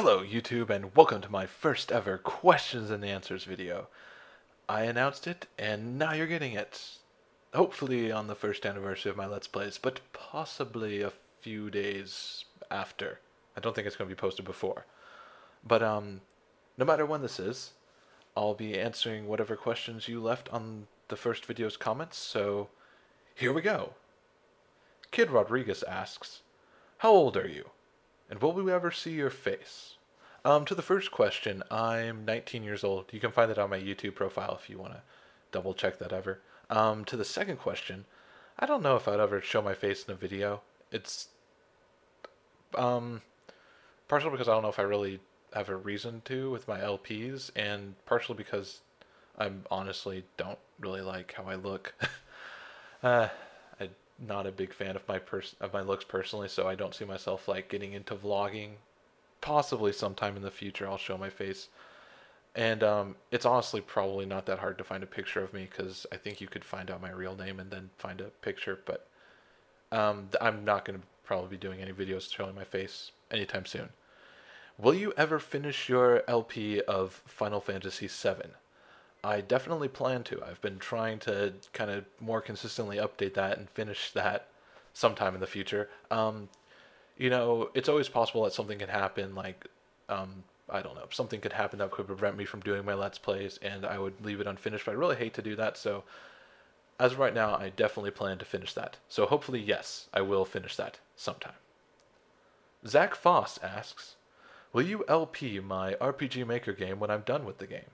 Hello YouTube and welcome to my first ever questions and answers video. I announced it and now you're getting it. Hopefully on the first anniversary of my Let's Plays, but possibly a few days after. I don't think it's going to be posted before. But no matter when this is, I'll be answering whatever questions you left on the first video's comments, so here we go. Kid Rodriguez asks, how old are you? And will we ever see your face? To the first question, I'm 19 years old. You can find that on my YouTube profile if you want to double check that ever. To the second question, I don't know if I'd ever show my face in a video. It's um, partially because I don't know if I really have a reason to with my LPs, and partially because I honestly don't really like how I look. I'm not a big fan of my looks personally, so I don't see myself like getting into vlogging. Possibly sometime in the future I'll show my face. And it's honestly probably not that hard to find a picture of me because I think you could find out my real name and then find a picture. But I'm not going to probably be doing any videos showing my face anytime soon. Will you ever finish your LP of Final Fantasy VII? I definitely plan to. I've been trying to kind of more consistently update that and finish that sometime in the future. It's always possible that something could happen, like, I don't know, something could happen that could prevent me from doing my Let's Plays, and I would leave it unfinished, but I really hate to do that, so as of right now, I definitely plan to finish that. So hopefully, yes, I will finish that sometime. Zach Foss asks, will you LP my RPG Maker game when I'm done with the game?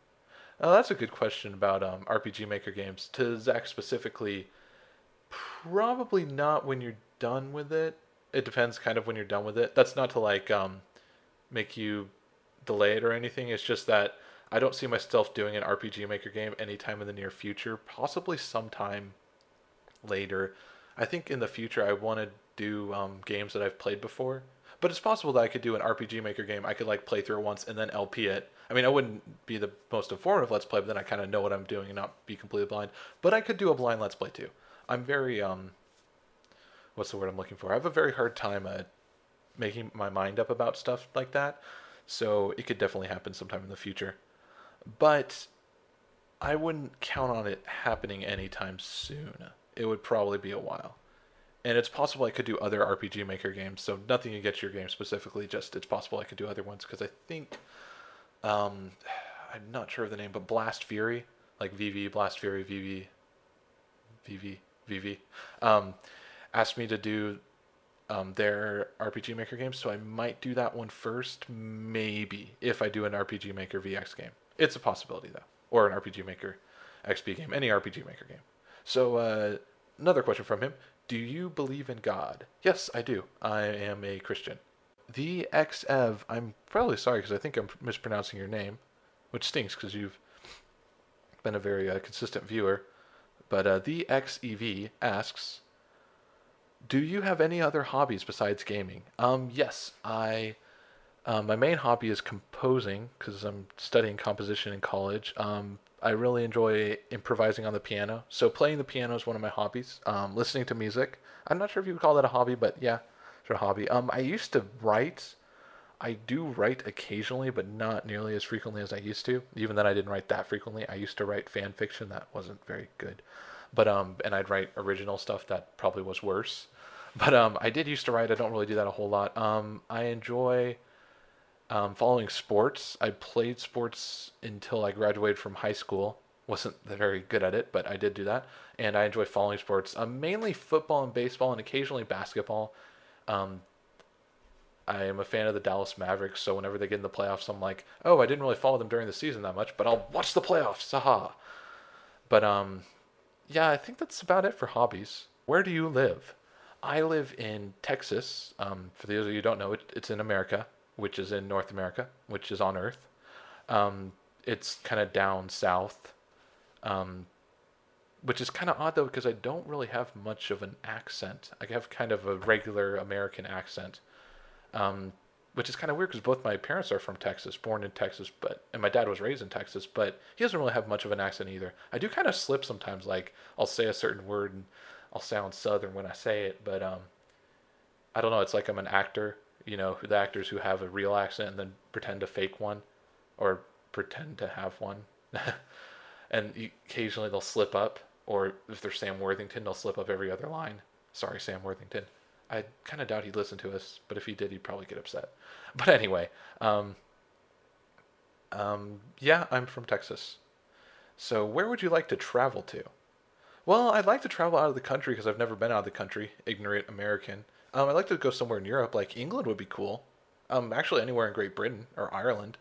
That's a good question about RPG Maker games. To Zach specifically, probably not when you're done with it. It depends kind of when you're done with it. That's not to like make you delay it or anything. It's just that I don't see myself doing an RPG Maker game anytime in the near future. Possibly sometime later. I think in the future I want to do games that I've played before. But it's possible that I could do an RPG Maker game. I could like play through it once and then LP it. I mean, I wouldn't be the most informative Let's Play, but then I kind of know what I'm doing and not be completely blind. But I could do a blind Let's Play too. I'm very what's the word I'm looking for? I have a very hard time making my mind up about stuff like that. So it could definitely happen sometime in the future. But I wouldn't count on it happening anytime soon. It would probably be a while. And it's possible I could do other RPG Maker games, so nothing against your game specifically, just it's possible I could do other ones, because I think, I'm not sure of the name, but Blast Fury, like VV, Blast Fury, VV, VV, asked me to do their RPG Maker games, so I might do that one first, maybe, if I do an RPG Maker VX game. It's a possibility, though. Or an RPG Maker XP game, any RPG Maker game. So, another question from him. Do you believe in God? Yes, I do. I am a Christian. The XEV, I'm probably sorry because I think I'm mispronouncing your name, which stinks because you've been a very consistent viewer. But the XEV asks, do you have any other hobbies besides gaming? Yes, my main hobby is composing because I'm studying composition in college. I really enjoy improvising on the piano. So playing the piano is one of my hobbies. Listening to music. I'm not sure if you would call that a hobby, but yeah, it's a hobby. I used to write. I do write occasionally, but not nearly as frequently as I used to. Even then, I didn't write that frequently. I used to write fan fiction that wasn't very good. But and I'd write original stuff that probably was worse. But I did used to write. I don't really do that a whole lot. I enjoy following sports. I played sports until I graduated from high school. Wasn't very good at it, but I did do that. And I enjoy following sports. Mainly football and baseball and occasionally basketball. Um, I am a fan of the Dallas Mavericks, so whenever they get in the playoffs, I'm like, oh, I didn't really follow them during the season that much, but I'll watch the playoffs. Haha. But yeah, I think that's about it for hobbies. Where do you live? I live in Texas. For those of you who don't know, it's in America, which is in North America, which is on Earth. It's kind of down south, um, which is kind of odd though because I don't really have much of an accent. I have kind of a regular American accent, um, which is kind of weird because both my parents are from Texas, born in Texas, and my dad was raised in Texas, but he doesn't really have much of an accent either. I do kind of slip sometimes, like I'll say a certain word and I'll sound Southern when I say it, but I don't know. It's like I'm an actor. You know, the actors who have a real accent and then pretend to fake one, or pretend to have one. And occasionally they'll slip up, or if they're Sam Worthington, they'll slip up every other line. Sorry, Sam Worthington. I kind of doubt he'd listen to us, but if he did, he'd probably get upset. But anyway, yeah, I'm from Texas. So where would you like to travel to? Well, I'd like to travel out of the country because I've never been out of the country. Ignorant American. I'd like to go somewhere in Europe, like England would be cool. Actually, anywhere in Great Britain or Ireland.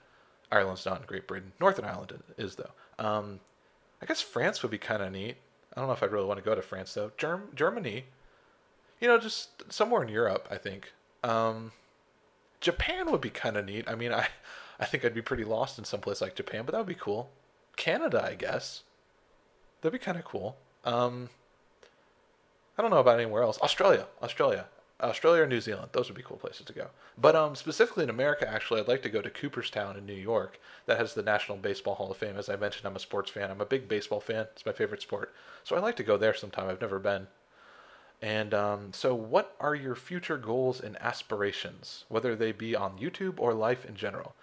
Ireland's not in Great Britain. Northern Ireland is though. I guess France would be kind of neat. I don't know if I'd really want to go to France though. Germany, you know, just somewhere in Europe. I think. Japan would be kind of neat. I mean, I think I'd be pretty lost in some place like Japan, but that would be cool. Canada, I guess. That'd be kind of cool. I don't know about anywhere else. Australia or New Zealand. Those would be cool places to go. But specifically in America, actually, I'd like to go to Cooperstown in New York. That has the National Baseball Hall of Fame. As I mentioned, I'm a sports fan. I'm a big baseball fan. It's my favorite sport. So I'd like to go there sometime. I've never been. And so what are your future goals and aspirations, whether they be on YouTube or life in general?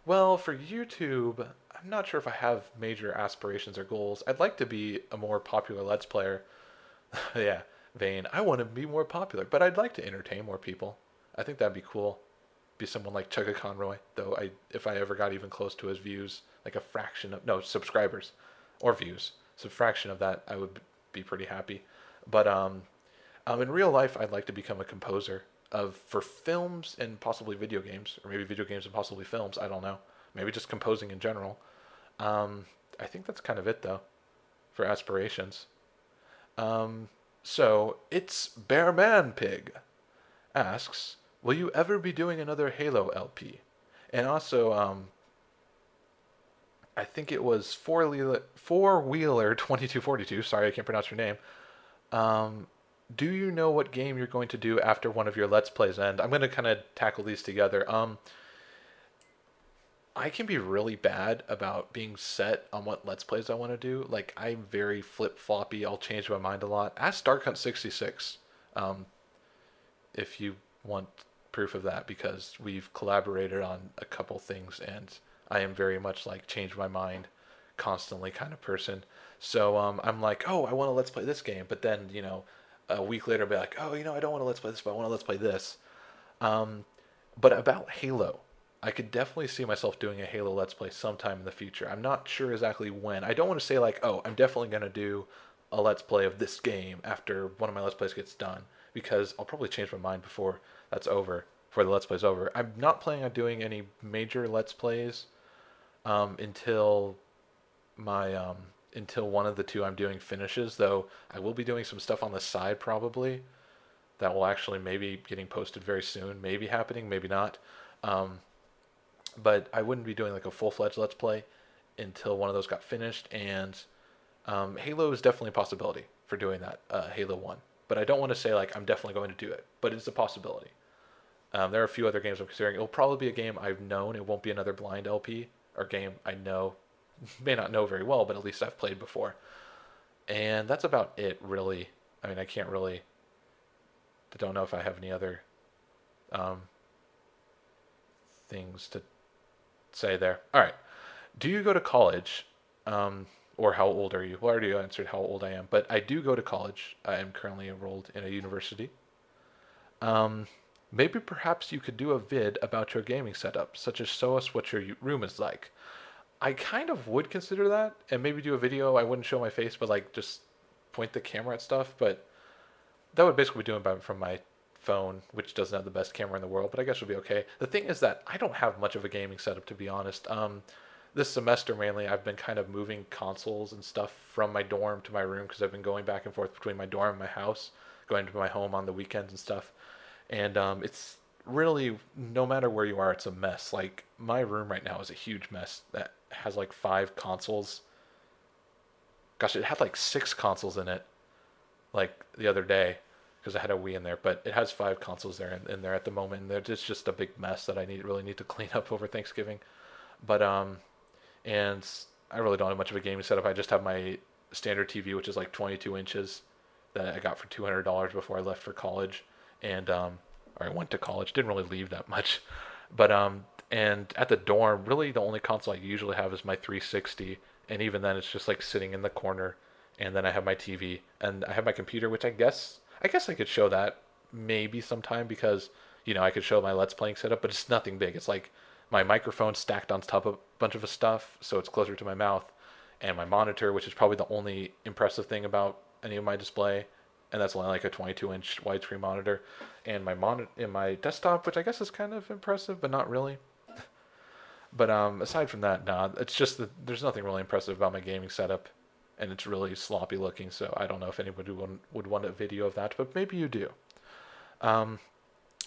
Well, for YouTube, I'm not sure if I have major aspirations or goals. I'd like to be a more popular Let's Player. Yeah, vain. I want to be more popular, but I'd like to entertain more people. I think that'd be cool. Be someone like Chugga Conroy, though. If I ever got even close to his views, like a fraction of no subscribers or views, so a fraction of that, I would be pretty happy. But in real life, I'd like to become a composer for films and possibly video games, or maybe video games and possibly films. I don't know. Maybe just composing in general. I think that's kind of it though, for aspirations. So it's Bearman Pig asks, will you ever be doing another Halo LP? And also, I think it was Four Wheeler 2242. Sorry, I can't pronounce your name. Do you know what game you're going to do after one of your Let's Plays end? I'm going to kind of tackle these together. I can be really bad about being set on what Let's Plays I want to do. Like, I'm very flip-floppy. I'll change my mind a lot. Ask Dark Hunt 66 if you want proof of that, because we've collaborated on a couple things, and I am very much like change my mind constantly kind of person. So I'm like, oh, I want to Let's Play this game, but then, you know, a week later I'll be like, oh, you know, I don't want to Let's Play this, but I want to Let's Play this. But about Halo, I could definitely see myself doing a Halo Let's Play sometime in the future. I'm not sure exactly when. I don't want to say like, oh, I'm definitely going to do a Let's Play of this game after one of my Let's Plays gets done, because I'll probably change my mind before that's over, before the Let's Play's over. I'm not planning on doing any major Let's Plays until until one of the two I'm doing finishes, though I will be doing some stuff on the side probably that will actually maybe getting posted very soon, maybe happening, maybe not. But I wouldn't be doing like a full-fledged Let's Play until one of those got finished, and Halo is definitely a possibility for doing that, Halo 1. But I don't want to say like I'm definitely going to do it, but it's a possibility. There are a few other games I'm considering. It'll probably be a game I've known. It won't be another blind LP or game I know, may not know very well, but at least I've played before. And that's about it, really. I mean, I don't know if I have any other things to say there. All right. Do you go to college? Or how old are you? Well, I already answered how old I am, but I do go to college. I am currently enrolled in a university. Maybe perhaps you could do a vid about your gaming setup, such as show us what your room is like. I kind of would consider that, and maybe do a video. I wouldn't show my face, but like just point the camera at stuff. But that would basically be doing from my phone, which doesn't have the best camera in the world, but I guess it would be okay. The thing is that I don't have much of a gaming setup, to be honest. This semester mainly, I've been kind of moving consoles and stuff from my dorm to my room, because I've been going back and forth between my dorm and my house, going to my home on the weekends and stuff. And it's really, no matter where you are, it's a mess. Like, my room right now is a huge mess that has like 5 consoles. Gosh, it had like 6 consoles in it, like the other day, because I had a Wii in there. But it has 5 consoles there in there at the moment, and it's just a big mess that I really need to clean up over Thanksgiving. But and I really don't have much of a gaming setup. I just have my standard TV, which is like 22 inches, that I got for $200 before I left for college, and or I went to college. Didn't really leave that much, but and at the dorm, really the only console I usually have is my 360, and even then it's just like sitting in the corner. And then I have my TV and I have my computer, which I guess I could show that maybe sometime because I could show my Let's Playing setup, but it's nothing big. It's like my microphone stacked on top of a bunch of stuff, so it's closer to my mouth, and my monitor, which is probably the only impressive thing about any of my display, and that's only like a 22-inch widescreen monitor, and my desktop, which I guess is kind of impressive, but not really. But aside from that, nah, it's just that there's nothing really impressive about my gaming setup, and it's really sloppy looking. So I don't know if anybody would want a video of that, but maybe you do. Um,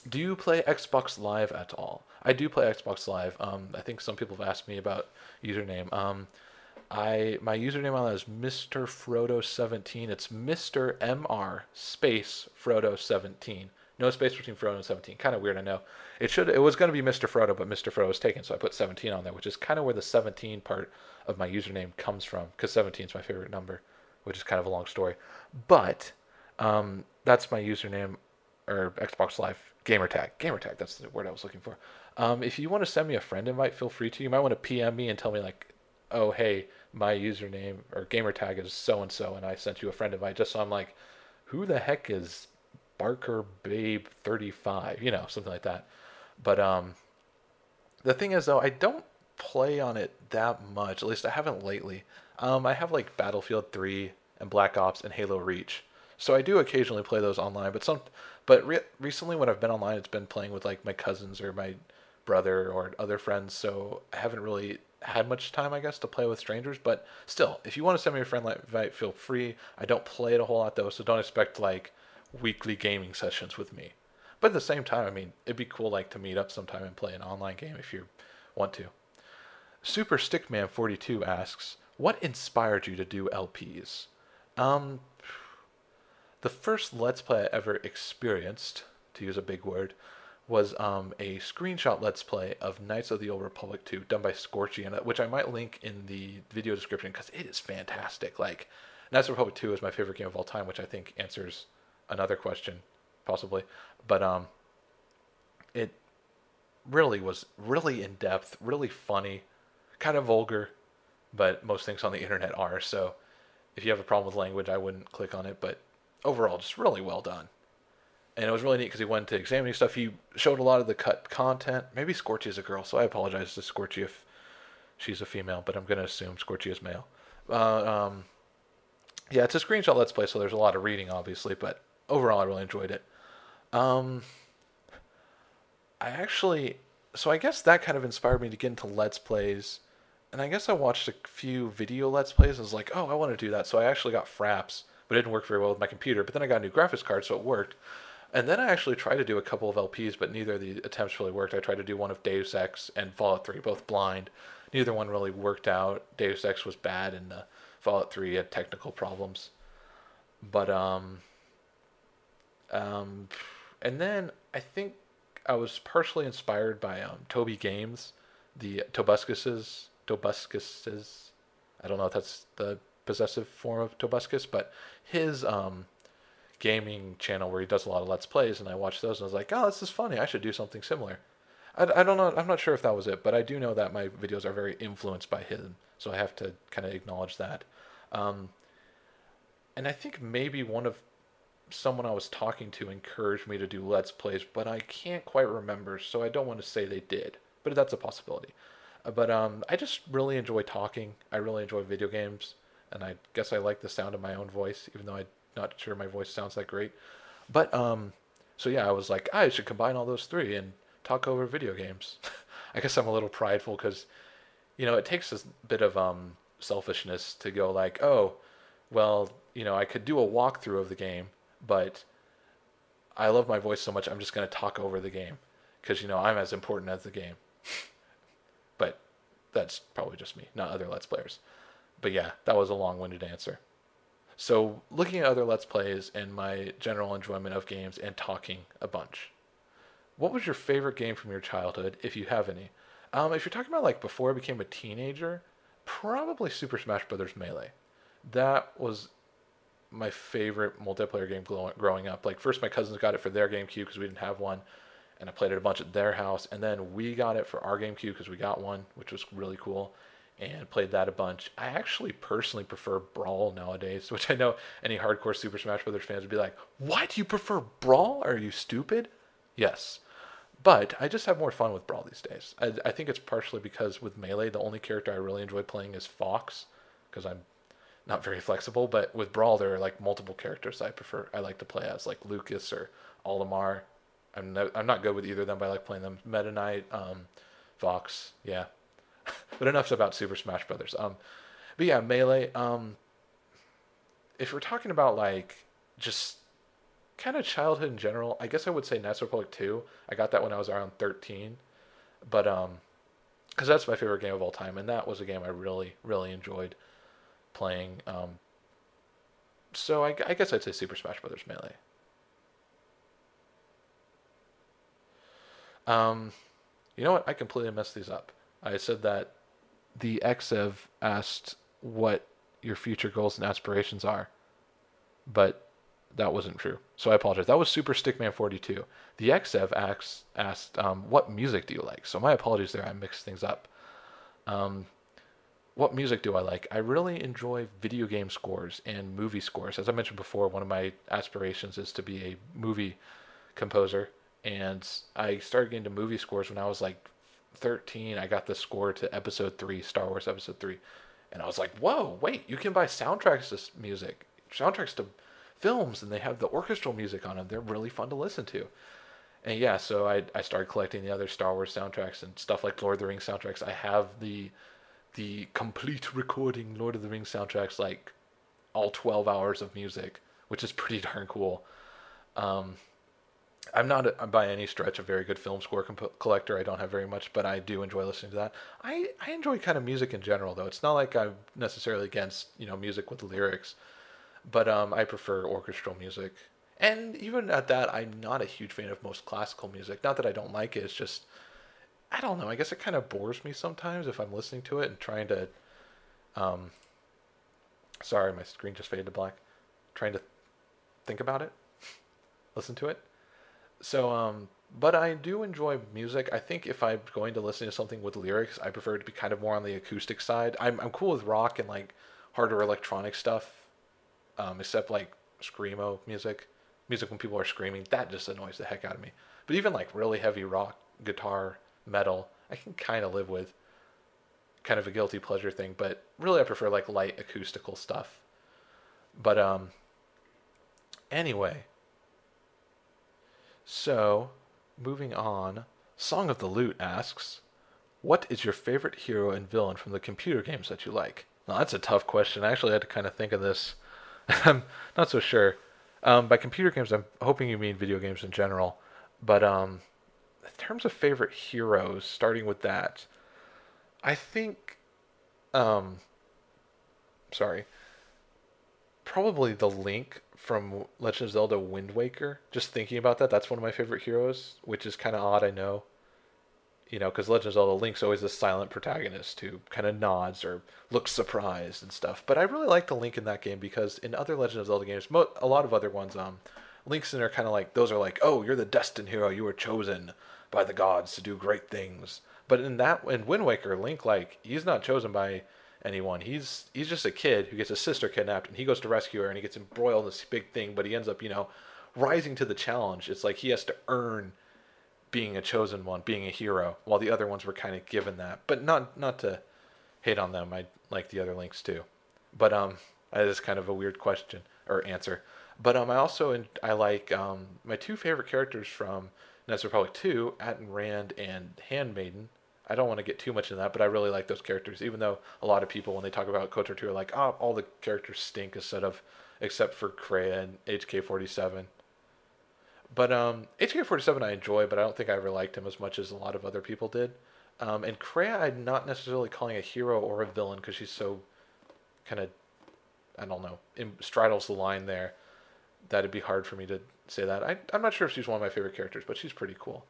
do you play Xbox Live at all? I do play Xbox Live. I think some people have asked me about username. My username on that is Mr. Frodo17. It's Mr. MR space Frodo17. No space between Frodo and 17. Kind of weird, I know. It was going to be Mr. Frodo, but Mr. Frodo was taken, so I put 17 on there, which is kind of where the 17 part of my username comes from, because 17 is my favorite number, which is kind of a long story. But that's my username, or Xbox Live gamertag. Gamertag, that's the word I was looking for. If you want to send me a friend invite, feel free to. You might want to PM me and tell me like, oh hey, my username or gamertag is so and so, and I sent you a friend invite, just so I'm like, who the heck is Barker Babe 35? Something like that. But the thing is though, I don't play on it that much. At least I haven't lately. I have like Battlefield 3 and Black Ops and Halo Reach, so I do occasionally play those online. But recently when I've been online, it's been playing with like my cousins or my brother or other friends. So I haven't really had much time, I guess, to play with strangers. But still, if you want to send me a friend invite, feel free. I don't play it a whole lot though, so don't expect like weekly gaming sessions with me. But at the same time, I mean, it'd be cool like to meet up sometime and play an online game if you want to. Super Stickman 42 asks, what inspired you to do LPs? Um, the first Let's Play I ever experienced, to use a big word, was a screenshot Let's Play of Knights of the Old Republic 2 done by Scorchy, which I might link in the video description because it is fantastic. Like, Knights of the Republic 2 is my favorite game of all time, which I think answers another question, possibly. But it really was really in depth, really funny, kind of vulgar, but most things on the internet are. So if you have a problem with language, I wouldn't click on it. But overall, just really well done. And it was really neat because he went to examining stuff. He showed a lot of the cut content. Maybe Scorchy is a girl, so I apologize to Scorchy if she's a female, but I'm going to assume Scorchy is male. Yeah, it's a screenshot Let's Play, so there's a lot of reading, obviously, but overall, I really enjoyed it. So I guess that kind of inspired me to get into Let's Plays. And I guess I watched a few video Let's Plays and was like, oh, I want to do that. So I actually got Fraps, but it didn't work very well with my computer. But then I got a new graphics card, so it worked. And then I actually tried to do a couple of LPs, but neither of the attempts really worked. I tried to do one of Deus Ex and Fallout 3, both blind. Neither one really worked out. Deus Ex was bad, and Fallout 3 had technical problems. But and then I think I was partially inspired by Toby Games, the Tobuscuses. I don't know if that's the possessive form of Tobuscus, but his gaming channel where he does a lot of Let's Plays, and I watched those and I was like, oh, this is funny. I should do something similar. I don't know. I'm not sure if that was it, but I do know that my videos are very influenced by him, so I have to kind of acknowledge that. And I think maybe someone I was talking to encouraged me to do Let's Plays, but I can't quite remember, so I don't want to say they did, but that's a possibility. But I just really enjoy talking. I really enjoy video games, and I guess I like the sound of my own voice, even though I'm not sure my voice sounds that great. But so yeah, I was like, I should combine all those three and talk over video games. I guess I'm a little prideful because, it takes a bit of selfishness to go like, oh, well, I could do a walkthrough of the game, but I love my voice so much, I'm just going to talk over the game because, I'm as important as the game. But that's probably just me, not other Let's Players. But yeah, that was a long-winded answer. So looking at other Let's Plays and my general enjoyment of games and talking a bunch. What was your favorite game from your childhood, if you have any? If you're talking about like before I became a teenager, probably Super Smash Bros. Melee. That was my favorite multiplayer game growing up. Like first, my cousins got it for their GameCube because we didn't have one, and I played it a bunch at their house. And then we got it for our GameCube because we got one, which was really cool, and played that a bunch. I actually personally prefer Brawl nowadays, which I know any hardcore Super Smash Brothers fans would be like, "Why do you prefer Brawl? Are you stupid?" Yes. But I just have more fun with Brawl these days. I think it's partially because with Melee, the only character I really enjoy playing is Fox, because I'm not very flexible. But with Brawl, there are like multiple characters I like to play as, like Lucas or Olimar. I'm not good with either of them, but I like playing them. Meta Knight, Fox, yeah. But enough about Super Smash Brothers. But yeah, Melee. If we're talking about like just kind of childhood in general, I guess I would say Knights of the Republic 2. I got that when I was around 13, but because that's my favorite game of all time, and that was a game I really really enjoyed playing. So I guess I'd say Super Smash Brothers Melee. You know what? I completely messed these up. I said that the XEV asked what your future goals and aspirations are, but that wasn't true. So I apologize. That was Super Stickman 42. The XEV asked what music do you like? So my apologies there. I mixed things up. What music do I like? I really enjoy video game scores and movie scores. As I mentioned before, one of my aspirations is to be a movie composer. And I started getting to movie scores when I was like 13. I got the score to Episode 3, Star Wars Episode 3. And I was like, whoa, wait, you can buy soundtracks to music, soundtracks to films, and they have the orchestral music on them. They're really fun to listen to. And yeah, so I started collecting the other Star Wars soundtracks and stuff like Lord of the Rings soundtracks. I have the complete recording Lord of the Rings soundtracks, like all 12 hours of music, which is pretty darn cool. I'm not by any stretch a very good film score collector. I don't have very much, but I do enjoy listening to that. I enjoy kind of music in general, though. It's not like I'm necessarily against music with lyrics, but I prefer orchestral music. And even at that, I'm not a huge fan of most classical music. Not that I don't like it. It's just I don't know. I guess it kind of bores me sometimes if I'm listening to it and trying to. Sorry, my screen just faded to black. Trying to think about it, listen to it. So, but I do enjoy music. I think if I'm going to listen to something with lyrics, I prefer it to be kind of more on the acoustic side. I'm cool with rock and like harder electronic stuff, except like screamo music when people are screaming, that just annoys the heck out of me. But even like really heavy rock, guitar, metal, I can kind of live with. Kind of a guilty pleasure thing, but really I prefer like light acoustical stuff. But anyway. So, moving on, Song of the Loot asks, what is your favorite hero and villain from the computer games that you like? Now, that's a tough question. I actually had to kind of think of this. I'm not so sure. By computer games, I'm hoping you mean video games in general. But in terms of favorite heroes, starting with that, I think, sorry, probably the Link from Legend of Zelda Wind Waker. Just thinking about that, that's one of my favorite heroes, which is kind of odd, I know. Because Legend of Zelda Link's always this silent protagonist who kind of nods or looks surprised and stuff. But I really like the Link in that game because in other Legend of Zelda games, a lot of other ones, Links in are kind of like, those are like, oh, you're the destined hero, you were chosen by the gods to do great things. But in Wind Waker, Link, like, he's not chosen by anyone. He's just a kid who gets his sister kidnapped, and he goes to rescue her, and he gets embroiled in this big thing, but he ends up, rising to the challenge. It's like he has to earn being a chosen one, being a hero, while the other ones were kind of given that. But not to hate on them. I like the other Links too. But that is kind of a weird question or answer. But I like my two favorite characters from Knights of the Republic 2, Atton Rand and Handmaiden. I don't want to get too much into that, but I really like those characters, even though a lot of people, when they talk about KOTOR 2, are like, oh, all the characters stink except for Kreia and HK-47. But HK-47 I enjoy, but I don't think I ever liked him as much as a lot of other people did. And Kreia I'm not necessarily calling a hero or a villain because she's so kind of, I don't know, straddles the line there that it'd be hard for me to say that. I'm not sure if she's one of my favorite characters, but she's pretty cool.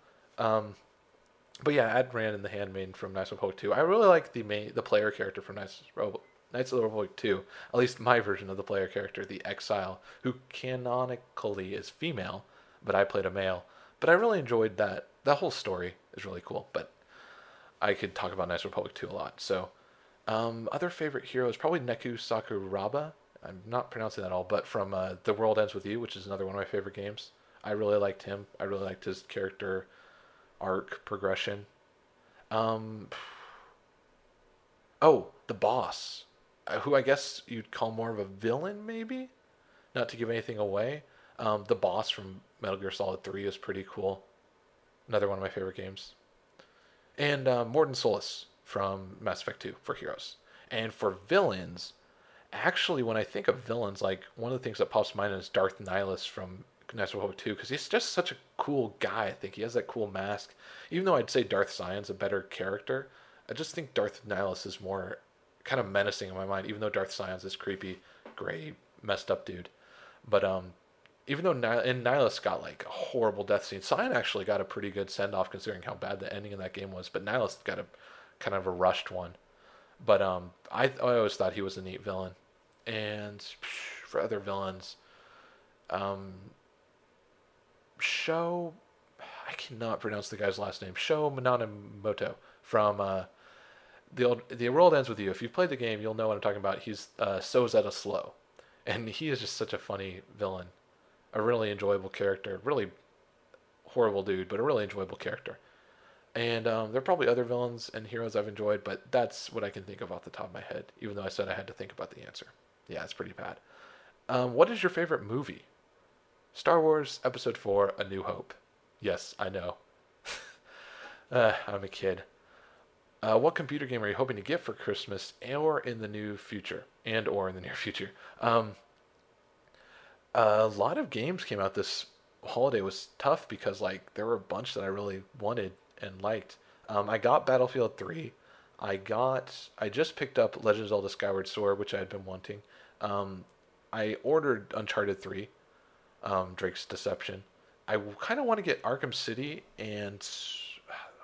But yeah, Atton Rand and the Handmaiden from Knights of the Republic 2. I really like the player character from Knights of Knights of the Old Republic 2, at least my version of the player character, the Exile, who canonically is female, but I played a male. But I really enjoyed that. That whole story is really cool, but I could talk about Knights of the Republic 2 a lot. So, other favorite heroes, probably Neku Sakuraba. I'm not pronouncing that all, but from The World Ends With You, which is another one of my favorite games. I really liked him. I really liked his character arc progression. Um, oh, the boss, who I guess you'd call more of a villain, maybe? Not to give anything away. The boss from Metal Gear Solid 3 is pretty cool. Another one of my favorite games. And Mordin Solus from Mass Effect 2 for heroes. And for villains, actually, when I think of villains, like one of the things that pops to mind is Darth Nihilus from Knights of the Republic 2, because he's just such a cool guy. I think he has that cool mask. Even though I'd say Darth Sion's a better character, I just think Darth Nihilus is more kind of menacing in my mind. Even though Darth Sion's this creepy, gray, messed up dude, but even though Nihilus got like a horrible death scene, Sion actually got a pretty good send off considering how bad the ending of that game was. But Nihilus got a kind of a rushed one. But I always thought he was a neat villain. And for other villains, um, Sho, I cannot pronounce the guy's last name. Sho Minamimoto from The World Ends With You. If you've played the game, you'll know what I'm talking about. He's So Zeta Slow, and he is just such a funny villain, a really enjoyable character, really horrible dude, but a really enjoyable character. And there are probably other villains and heroes I've enjoyed, but that's what I can think of off the top of my head, even though I said I had to think about the answer. Yeah, it's pretty bad. What is your favorite movie? Star Wars Episode 4, A New Hope. Yes, I know. I'm a kid. What computer game are you hoping to get for Christmas or in the new future? And or in the near future. A lot of games came out this holiday. Was tough because like there were a bunch that I really wanted and liked. I got Battlefield 3. I just picked up Legend of Zelda Skyward Sword, which I had been wanting. I ordered Uncharted 3, Drake's Deception. I kind of want to get Arkham City and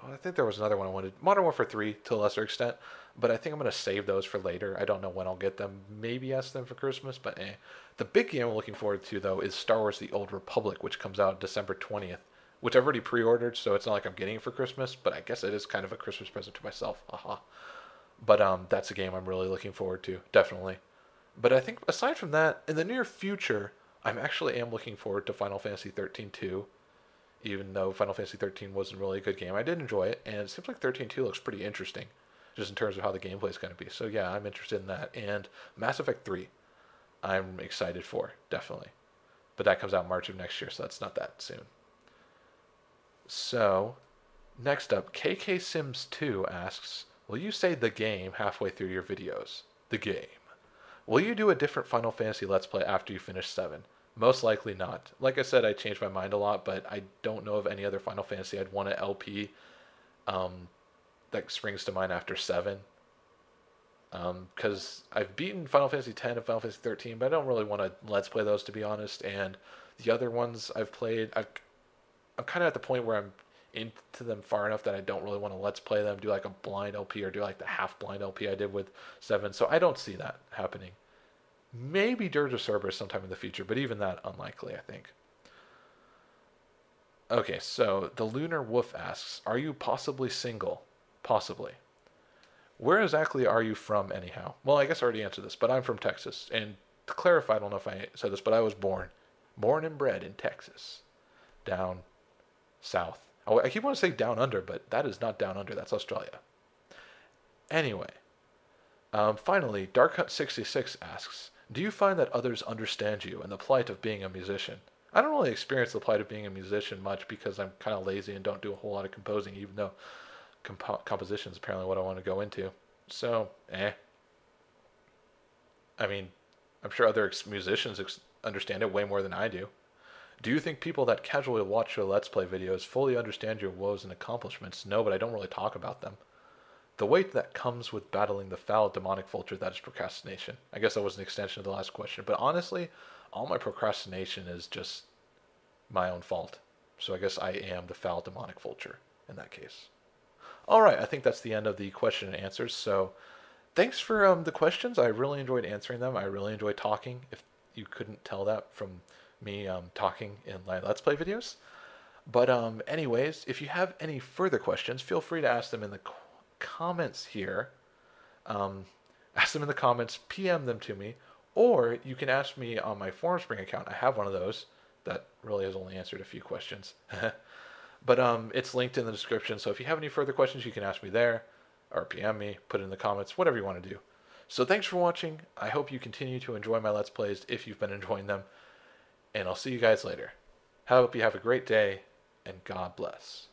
I think there was another one I wanted. Modern Warfare 3 to a lesser extent, but I think I'm going to save those for later. I don't know when I'll get them. Maybe ask them for Christmas, but eh. The big game I'm looking forward to, though, is Star Wars The Old Republic, which comes out December 20th, which I've already pre-ordered, so it's not like I'm getting it for Christmas, but I guess it is kind of a Christmas present to myself. Haha. But that's a game I'm really looking forward to, definitely. But I think aside from that, in the near future, I'm actually am looking forward to Final Fantasy 13 2. Even though Final Fantasy 13 wasn't really a good game, I did enjoy it, and it seems like 13-2 looks pretty interesting, just in terms of how the gameplay is going to be. So yeah, I'm interested in that. And Mass Effect 3, I'm excited for, definitely. But that comes out March of next year, so that's not that soon. So, next up, KK Sims 2 asks, will you say the game halfway through your videos? The game. Will you do a different Final Fantasy Let's Play after you finish 7? Most likely not. Like I said, I changed my mind a lot, but I don't know of any other Final Fantasy I'd want an LP that springs to mind after 7. Because I've beaten Final Fantasy X and Final Fantasy 13, but I don't really want to Let's Play those, to be honest. And the other ones I've played, I'm kind of at the point where I'm into them far enough that I don't really want to Let's Play them, do like a blind LP or do like the half-blind LP I did with 7. So I don't see that happening. Maybe Dirge of Cerberus sometime in the future, but even that unlikely, I think. Okay, so the Lunar Wolf asks, are you possibly single? Possibly. Where exactly are you from, anyhow? Well, I guess I already answered this, but I'm from Texas. And to clarify, I don't know if I said this, but I was born and bred in Texas. Down south. Oh, I keep wanting to say down under, but that is not down under. That's Australia. Anyway. Finally, Dark Hunt 66 asks, do you find that others understand you and the plight of being a musician? I don't really experience the plight of being a musician much because I'm kind of lazy and don't do a whole lot of composing, even though composition is apparently what I want to go into. So, I mean, I'm sure other musicians understand it way more than I do. Do you think people that casually watch your Let's Play videos fully understand your woes and accomplishments? No, but I don't really talk about them. The weight that comes with battling the foul demonic vulture, that is procrastination. I guess that was an extension of the last question, but honestly, all my procrastination is just my own fault. So I guess I am the foul demonic vulture in that case. Alright, I think that's the end of the question and answers, so thanks for the questions. I really enjoyed answering them. I really enjoyed talking. If you couldn't tell that from me talking in my Let's Play videos. But anyways, if you have any further questions, feel free to ask them in the comments here. Ask them in the comments, PM them to me, or you can ask me on my Formspring account. I have one of those that really has only answered a few questions. But it's linked in the description, so if you have any further questions, you can ask me there, or PM me, put it in the comments, whatever you want to do. So thanks for watching. I hope you continue to enjoy my Let's Plays if you've been enjoying them, and I'll see you guys later. I hope you have a great day, and God bless.